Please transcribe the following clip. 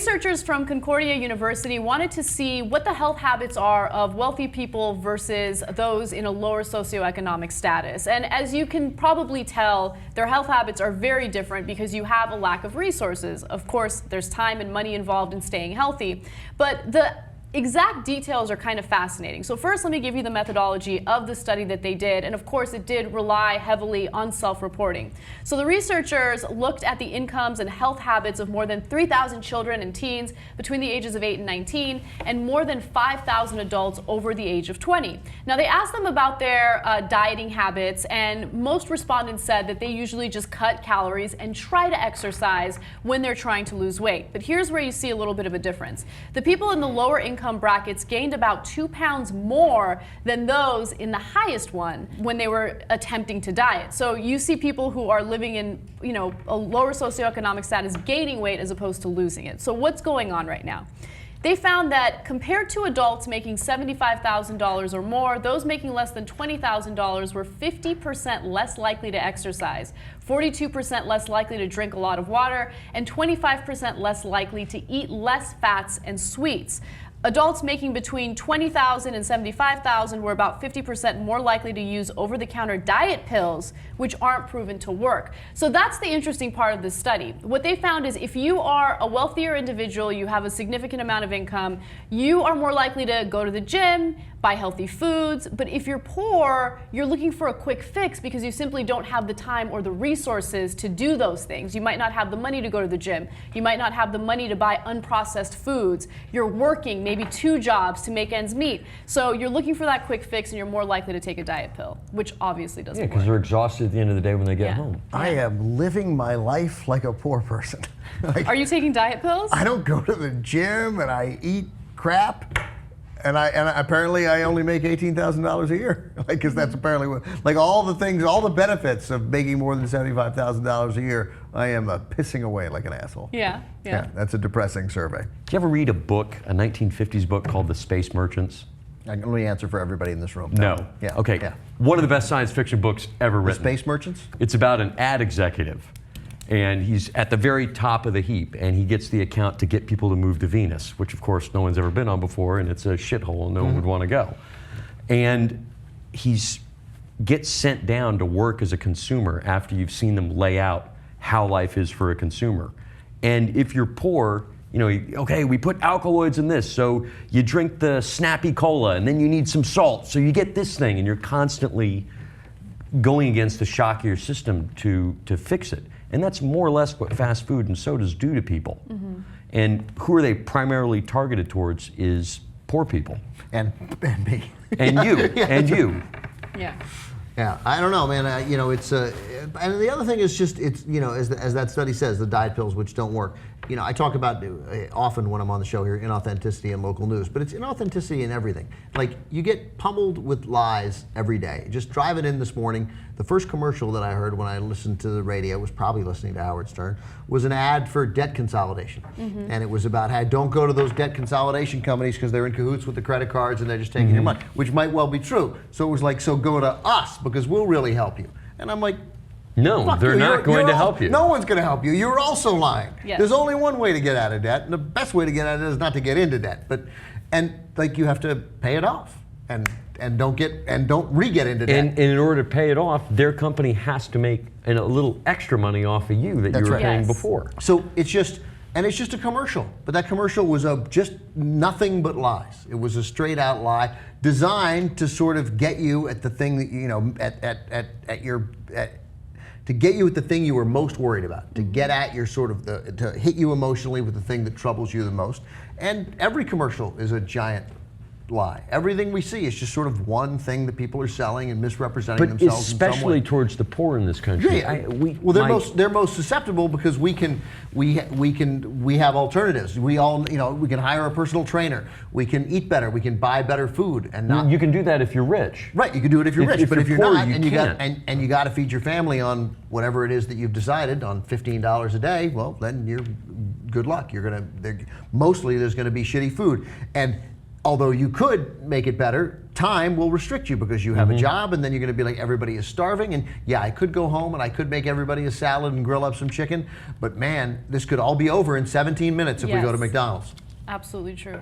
researchers from Concordia University wanted to see what the health habits are of wealthy people versus those in a lower socioeconomic status. And as you can probably tell, their health habits are very different because you have a lack of resources. Of course, there's time and money involved in staying healthy, but the exact details are kind of fascinating. So first, let me give you the methodology of the study that they did, and of course it did rely heavily on self-reporting. So the researchers looked at the incomes and health habits of more than 3,000 children and teens between the ages of 8 and 19, and more than 5,000 adults over the age of 20. Now they asked them about their dieting habits, and most respondents said that they usually just cut calories and try to exercise when they're trying to lose weight. But here's where you see a little bit of a difference. The people in the lower income brackets gained about 2 pounds more than those in the highest one when they were attempting to diet. So you see people who are living in, a lower socioeconomic status gaining weight as opposed to losing it. So what's going on right now? They found that compared to adults making $75,000 or more, those making less than $20,000 were 50% less likely to exercise, 42% less likely to drink a lot of water, and 25% less likely to eat less fats and sweets. Adults making between $20,000 and $75,000 were about 50% more likely to use over-the-counter diet pills, which aren't proven to work. So that's the interesting part of this study. What they found is if you are a wealthier individual, you have a significant amount of income, you are more likely to go to the gym, buy healthy foods. But if you're poor, you're looking for a quick fix because you simply don't have the time or the resources to do those things. You might not have the money to go to the gym. You might not have the money to buy unprocessed foods. You're working maybe 2 jobs to make ends meet. So you're looking for that quick fix and you're more likely to take a diet pill, which obviously doesn't work. Because they're exhausted at the end of the day when they get home. I am living my life like a poor person. Are you taking diet pills? I don't go to the gym and I eat crap. And apparently I only make $18,000 a year, because that's apparently what, all the things, all the benefits of making more than $75,000 a year, I am pissing away like an asshole. Yeah. That's a depressing survey. Did you ever read a book, a 1950s book called The Space Merchants? Let me answer for everybody in this room. No. Yeah. Okay. Yeah. One of the best science fiction books ever written. The Space Merchants? It's about an ad executive. And he's at the very top of the heap, and he gets the account to get people to move to Venus, which of course no one's ever been on before, and it's a shithole and no one would want to go. And gets sent down to work as a consumer after you've seen them lay out how life is for a consumer. And if you're poor, okay, we put alkaloids in this, so you drink the snappy cola, and then you need some salt, so you get this thing, and you're constantly going against the shock of your system to fix it. And that's more or less what fast food and sodas do to people. Mm-hmm. And who are they primarily targeted towards is poor people. And me. And you. And you. Yeah. Yeah, I don't know, man. It's and the other thing is just as that study says, the diet pills which don't work. I talk about often when I'm on the show here, inauthenticity in local news, but it's inauthenticity in everything. Like, you get pummeled with lies every day. Just driving in this morning, the first commercial that I heard when I listened to the radio, was probably listening to Howard Stern, was an ad for debt consolidation. Mm-hmm. And it was about how don't go to those debt consolidation companies because they're in cahoots with the credit cards and they're just taking your money, which might well be true. So it was like, so go to us because we'll really help you. And I'm like, no, they're not going to help you. No one's going to help you. You're also lying. Yes. There's only one way to get out of debt, and the best way to get out of it is not to get into debt. You have to pay it off, and don't re-get into debt. And in order to pay it off, their company has to make a little extra money off of you that you were paying before. So it's just a commercial, but that commercial was just nothing but lies. It was a straight out lie designed to sort of get you at the thing that to get you at the thing you were most worried about, to get at your to hit you emotionally with the thing that troubles you the most. And every commercial is a giant lie. Everything we see is just sort of one thing that people are selling and misrepresenting themselves. But especially towards the poor in this country. Yeah, they're most susceptible because we have alternatives. We can hire a personal trainer. We can eat better. We can buy better food and not. You can do that if you're rich. Right, you can do it if you're rich. But if you're poor, not, you you got to feed your family on whatever it is that you've decided on $15 a day, well, then you're good luck. Mostly there's going to be shitty food. And Although you could make it better, time will restrict you because you have a job, and then you're going to be like, everybody is starving. And yeah, I could go home and I could make everybody a salad and grill up some chicken, but man, this could all be over in 17 minutes if we go to Yes. McDonald's. Absolutely true.